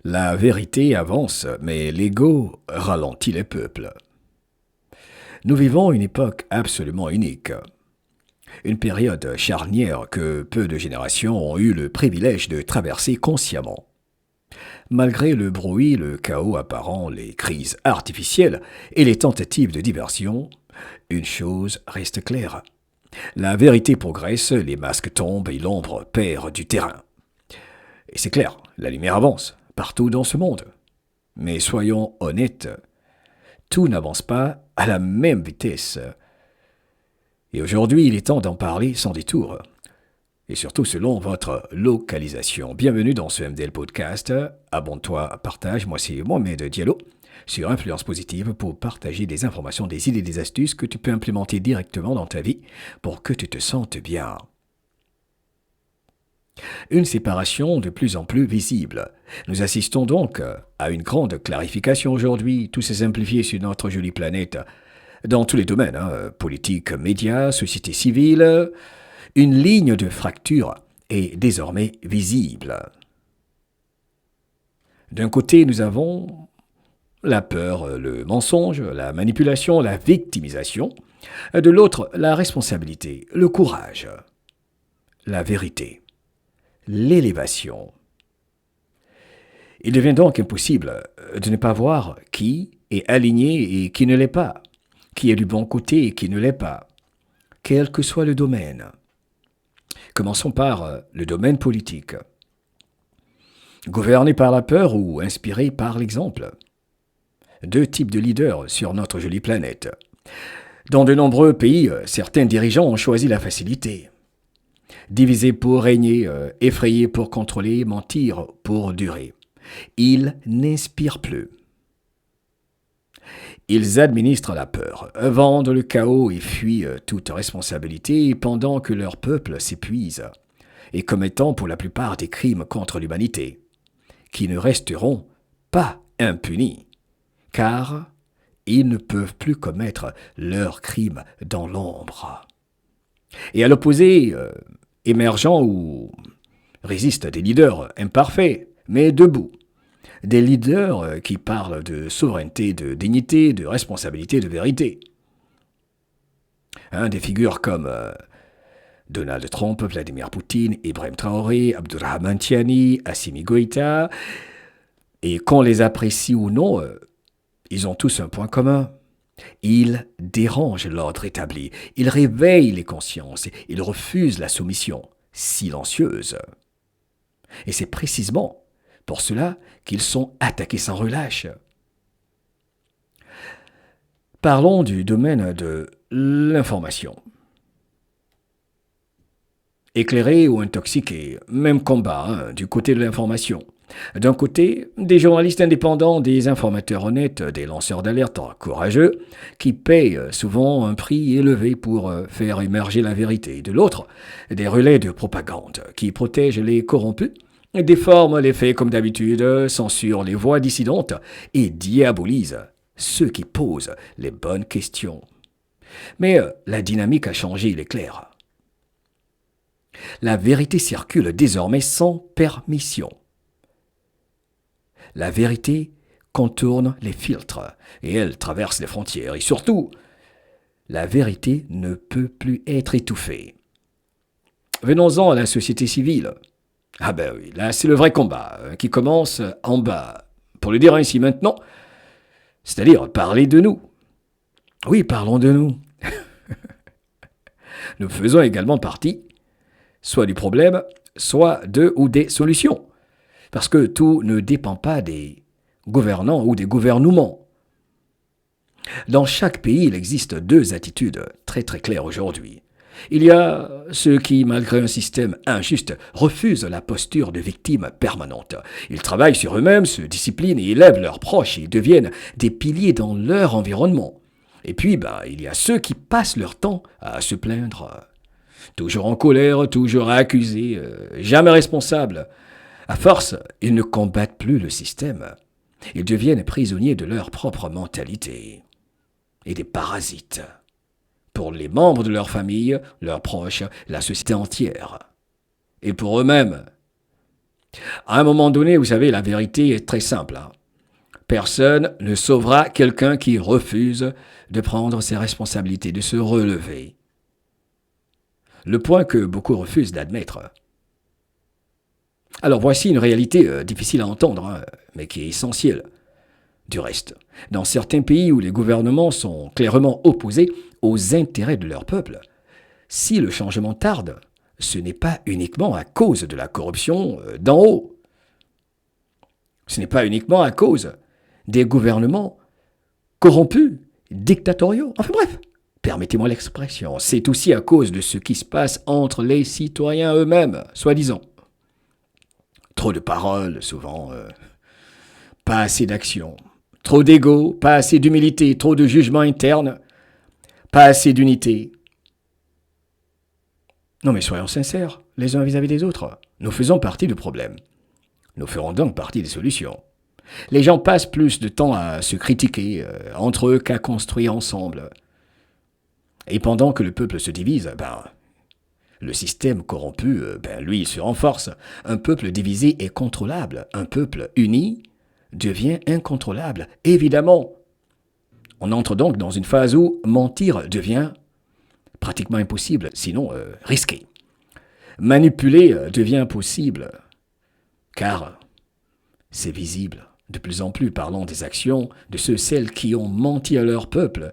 La vérité avance, mais l'ego ralentit les peuples. Nous vivons une époque absolument unique, une période charnière que peu de générations ont eu le privilège de traverser consciemment. Malgré le bruit, le chaos apparent, les crises artificielles et les tentatives de diversion, une chose reste claire. La vérité progresse, les masques tombent et l'ombre perd du terrain. Et c'est clair, la lumière avance, partout dans ce monde. Mais soyons honnêtes, tout n'avance pas à la même vitesse. Et aujourd'hui, il est temps d'en parler sans détour. Et surtout selon votre localisation. Bienvenue dans ce MDL Podcast. Abonne-toi, partage. Moi, c'est Mohamed Diallo sur Influence Positive pour partager des informations, des idées, des astuces que tu peux implémenter directement dans ta vie pour que tu te sentes bien. Une séparation de plus en plus visible. Nous assistons donc à une grande clarification aujourd'hui, tout s'est simplifié sur notre jolie planète, dans tous les domaines, politique, médias, société civile. Une ligne de fracture est désormais visible. D'un côté, nous avons la peur, le mensonge, la manipulation, la victimisation. De l'autre, la responsabilité, le courage, la vérité, l'élévation. Il devient donc impossible de ne pas voir qui est aligné et qui ne l'est pas, qui est du bon côté et qui ne l'est pas, quel que soit le domaine. Commençons par le domaine politique. Gouverné par la peur ou inspiré par l'exemple. Deux types de leaders sur notre jolie planète. Dans de nombreux pays, certains dirigeants ont choisi la facilité. Diviser pour régner, effrayer pour contrôler, mentir pour durer. Ils n'inspirent plus. Ils administrent la peur, vendent le chaos et fuient toute responsabilité pendant que leur peuple s'épuise, et commettant pour la plupart des crimes contre l'humanité, qui ne resteront pas impunis, car ils ne peuvent plus commettre leurs crimes dans l'ombre. Et à l'opposé, émergents ou résistent des leaders imparfaits, mais debout. Des leaders qui parlent de souveraineté, de dignité, de responsabilité, de vérité. Des figures comme Donald Trump, Vladimir Poutine, Ibrahim Traoré, Abdurrahman Tiani, Assimi Goïta. Et qu'on les apprécie ou non, ils ont tous un point commun. Ils dérangent l'ordre établi, ils réveillent les consciences, ils refusent la soumission silencieuse. Et c'est précisément pour cela qu'ils sont attaqués sans relâche. Parlons du domaine de l'information. Éclairé ou intoxiqué, même combat du côté de l'information. D'un côté, des journalistes indépendants, des informateurs honnêtes, des lanceurs d'alerte courageux, qui payent souvent un prix élevé pour faire émerger la vérité. De l'autre, des relais de propagande qui protègent les corrompus, déforment les faits comme d'habitude, censurent les voix dissidentes et diabolisent ceux qui posent les bonnes questions. Mais la dynamique a changé, il est clair. La vérité circule désormais sans permission. La vérité contourne les filtres et elle traverse les frontières. Et surtout, la vérité ne peut plus être étouffée. Venons-en à la société civile. Ah ben oui, là c'est le vrai combat qui commence en bas. Pour le dire ainsi maintenant, c'est-à-dire parler de nous. Oui, parlons de nous. Nous faisons également partie, soit du problème, soit de ou des solutions. Parce que tout ne dépend pas des gouvernants ou des gouvernements. Dans chaque pays, il existe deux attitudes très très claires aujourd'hui. Il y a ceux qui, malgré un système injuste, refusent la posture de victime permanente. Ils travaillent sur eux-mêmes, se disciplinent et élèvent leurs proches et deviennent des piliers dans leur environnement. Et puis, il y a ceux qui passent leur temps à se plaindre. Toujours en colère, toujours accusés, jamais responsables. À force, ils ne combattent plus le système. Ils deviennent prisonniers de leur propre mentalité. Et des parasites. Pour les membres de leur famille, leurs proches, la société entière. Et pour eux-mêmes. À un moment donné, vous savez, la vérité est très simple, hein. Personne ne sauvera quelqu'un qui refuse de prendre ses responsabilités, de se relever. Le point que beaucoup refusent d'admettre. Alors voici une réalité difficile à entendre, hein, mais qui est essentielle. Du reste, dans certains pays où les gouvernements sont clairement opposés aux intérêts de leur peuple, si le changement tarde, ce n'est pas uniquement à cause de la corruption d'en haut. Ce n'est pas uniquement à cause des gouvernements corrompus, dictatoriaux. Enfin bref, permettez-moi l'expression, c'est aussi à cause de ce qui se passe entre les citoyens eux-mêmes, soi-disant. Trop de paroles, souvent, pas assez d'action. Trop d'ego, pas assez d'humilité, trop de jugement interne, pas assez d'unité. Non mais soyons sincères, les uns vis-à-vis des autres. Nous faisons partie du problème. Nous ferons donc partie des solutions. Les gens passent plus de temps à se critiquer entre eux qu'à construire ensemble. Et pendant que le peuple se divise, le système corrompu, lui, se renforce. Un peuple divisé est contrôlable. Un peuple uni devient incontrôlable, évidemment. On entre donc dans une phase où mentir devient pratiquement impossible, sinon risqué. Manipuler devient possible, car c'est visible. De plus en plus, parlons des actions de celles qui ont menti à leur peuple,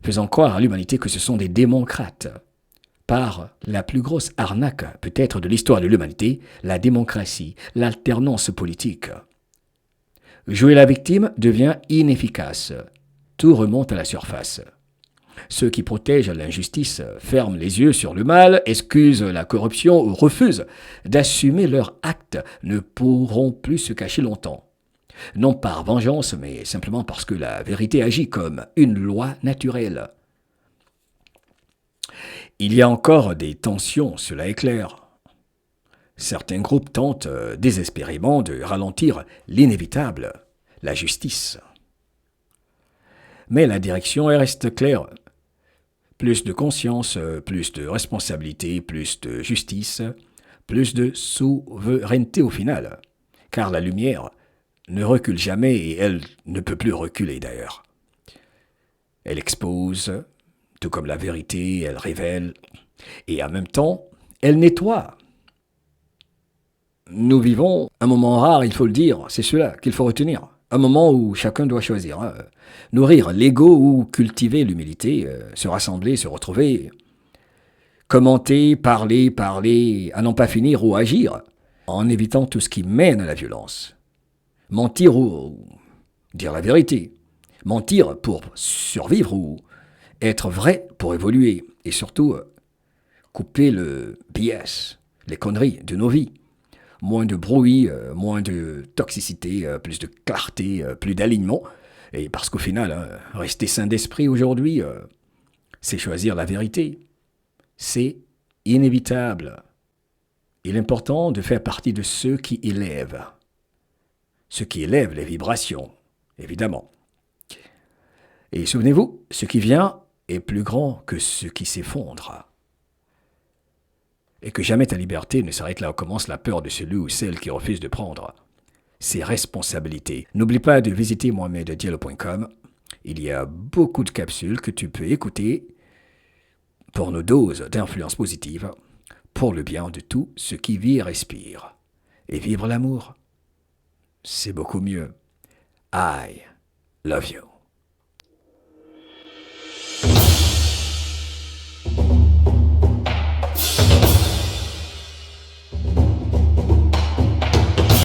faisant croire à l'humanité que ce sont des démocrates. Par la plus grosse arnaque peut-être de l'histoire de l'humanité, la démocratie, l'alternance politique. Jouer la victime devient inefficace. Tout remonte à la surface. Ceux qui protègent l'injustice ferment les yeux sur le mal, excusent la corruption ou refusent d'assumer leurs actes, ne pourront plus se cacher longtemps. Non par vengeance, mais simplement parce que la vérité agit comme une loi naturelle. Il y a encore des tensions, cela est clair. Certains groupes tentent désespérément de ralentir l'inévitable, la justice. Mais la direction reste claire. Plus de conscience, plus de responsabilité, plus de justice, plus de souveraineté au final. Car la lumière ne recule jamais et elle ne peut plus reculer d'ailleurs. Elle expose, tout comme la vérité, elle révèle, et en même temps, elle nettoie. Nous vivons un moment rare, il faut le dire, c'est cela qu'il faut retenir. Un moment où chacun doit choisir. Nourrir l'ego ou cultiver l'humilité, se rassembler, se retrouver, commenter, parler, à n'en pas finir ou agir, en évitant tout ce qui mène à la violence. Mentir ou dire la vérité. Mentir pour survivre ou être vrai pour évoluer. Et surtout, couper le BS, les conneries de nos vies. Moins de bruit, moins de toxicité, plus de clarté, plus d'alignement. Et parce qu'au final, rester sain d'esprit aujourd'hui, c'est choisir la vérité. C'est inévitable. Il est important de faire partie de ceux qui élèvent. Ceux qui élèvent les vibrations, évidemment. Et souvenez-vous, ce qui vient est plus grand que ce qui s'effondre. Et que jamais ta liberté ne s'arrête là où commence la peur de celui ou celle qui refuse de prendre ses responsabilités. N'oublie pas de visiter mohameddiallo.com. Il y a beaucoup de capsules que tu peux écouter pour nos doses d'influence positive, pour le bien de tout ce qui vit et respire. Et vivre l'amour, c'est beaucoup mieux. I love you.